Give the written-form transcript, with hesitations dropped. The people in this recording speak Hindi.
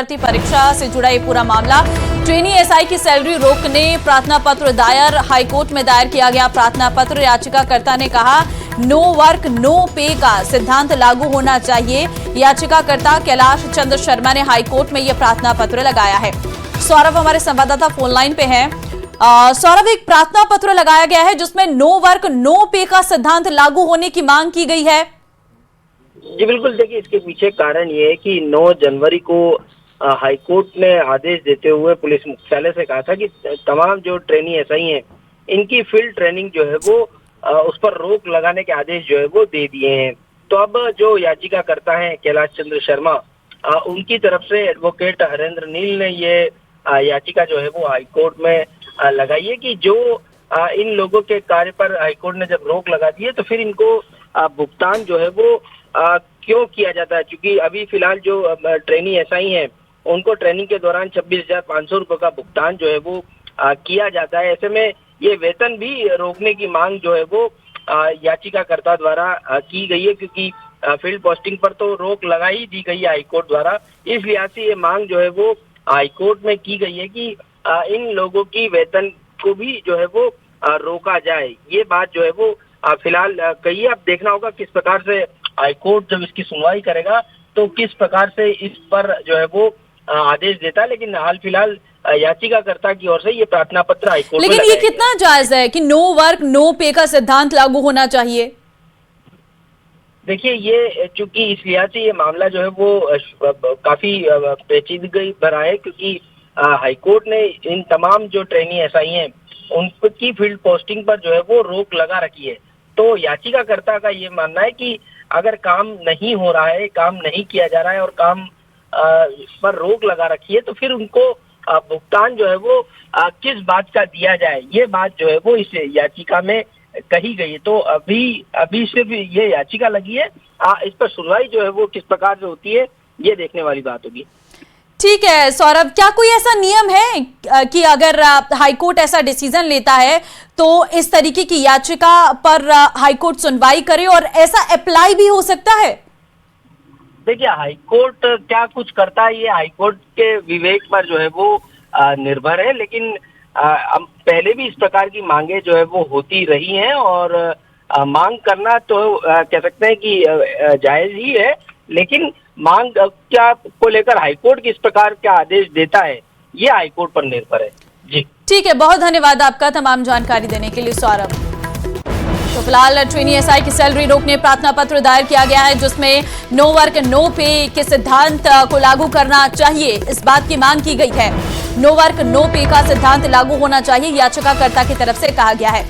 भर्ती परीक्षा से जुड़ा ये पूरा मामला। ट्रेनी एसआई की सैलरी रोकने प्रार्थना पत्र दायर, हाईकोर्ट में दायर किया गया प्रार्थना पत्र। याचिकाकर्ता ने कहा नो वर्क नो पे का सिद्धांत लागू होना चाहिए। याचिकाकर्ता कैलाश चंद्र शर्मा ने हाईकोर्ट में यह प्रार्थना पत्र लगाया है। सौरभ हमारे संवाददाता फोन लाइन पे हैं। सौरभ, एक प्रार्थना पत्र लगाया गया है जिसमें नो वर्क नो पे का सिद्धांत लागू होने की मांग की गई है। जी बिल्कुल, देखिए इसके पीछे कारण ये है कि 9 जनवरी को हाईकोर्ट ने आदेश देते हुए पुलिस मुख्यालय से कहा था कि तमाम जो ट्रेनी एसआई हैं इनकी फील्ड ट्रेनिंग जो है वो उस पर रोक लगाने के आदेश जो है वो दे दिए हैं। तो अब जो याचिकाकर्ता हैं कैलाश चंद्र शर्मा, उनकी तरफ से एडवोकेट हरेंद्र नील ने ये याचिका जो है वो हाईकोर्ट में लगाई है कि जो इन लोगों के कार्य पर हाईकोर्ट ने जब रोक लगा दी है तो फिर इनको भुगतान जो है वो क्यों किया जाता है। क्योंकि अभी फिलहाल जो ट्रेनी एसआई हैं उनको ट्रेनिंग के दौरान 26,500 रुपये का भुगतान जो है वो किया जाता है। ऐसे में ये वेतन भी रोकने की मांग जो है वो याचिकाकर्ता द्वारा की गई है, क्योंकि फील्ड पोस्टिंग पर तो रोक लगा ही दी गई है हाईकोर्ट द्वारा। इस लिहाज से ये मांग जो है वो हाईकोर्ट में की गई है कि इन लोगों की वेतन को भी जो है वो रोका जाए। ये बात जो है वो फिलहाल कही है। अब देखना होगा किस प्रकार से हाईकोर्ट जब इसकी सुनवाई करेगा तो किस प्रकार से इस पर जो है वो आदेश देता है। लेकिन हाल फिलहाल याचिकाकर्ता की ओर से ये प्रार्थना पत्र हाईकोर्ट में लेकिन ये कितना जायज है कि नो वर्क नो पे का सिद्धांत लागू होना चाहिए? देखिए, ये चूंकि इस लिहाज से ये मामला जो है वो काफी पेचीदगी भरा है, क्योंकि हाईकोर्ट ने इन तमाम जो ट्रेनी एसआई हैं उनकी फील्ड पोस्टिंग पर जो है वो रोक लगा रखी है। तो याचिकाकर्ता का ये मानना है कि अगर काम नहीं हो रहा है, काम नहीं किया जा रहा है और काम पर रोक लगा रखी है तो फिर उनको भुगतान जो है वो किस बात का दिया जाए, ये बात जो है वो इस याचिका में कही गई है। तो अभी सिर्फ ये याचिका लगी है, इस पर सुनवाई जो है वो किस प्रकार से होती है ये देखने वाली बात होगी। ठीक है सौरभ, क्या कोई ऐसा नियम है कि अगर हाईकोर्ट ऐसा डिसीजन लेता है तो इस तरीके की याचिका पर हाईकोर्ट सुनवाई करे और ऐसा अप्लाई भी हो सकता है? देखिए, हाईकोर्ट क्या कुछ करता है ये हाईकोर्ट के विवेक पर जो है वो निर्भर है। लेकिन पहले भी इस प्रकार की मांगे जो है वो होती रही हैं और मांग करना तो कह सकते हैं कि जायज ही है। लेकिन मांग क्या को लेकर हाईकोर्ट किस प्रकार का आदेश देता है ये हाईकोर्ट पर निर्भर है। जी ठीक है, बहुत धन्यवाद आपका तमाम जानकारी देने के लिए सौरभ। तो फिलहाल ट्रेनी एसआई की सैलरी रोकने प्रार्थना पत्र दायर किया गया है जिसमें नो वर्क नो पे के सिद्धांत को लागू करना चाहिए, इस बात की मांग की गई है। नो वर्क नो पे का सिद्धांत लागू होना चाहिए याचिकाकर्ता की तरफ से कहा गया है।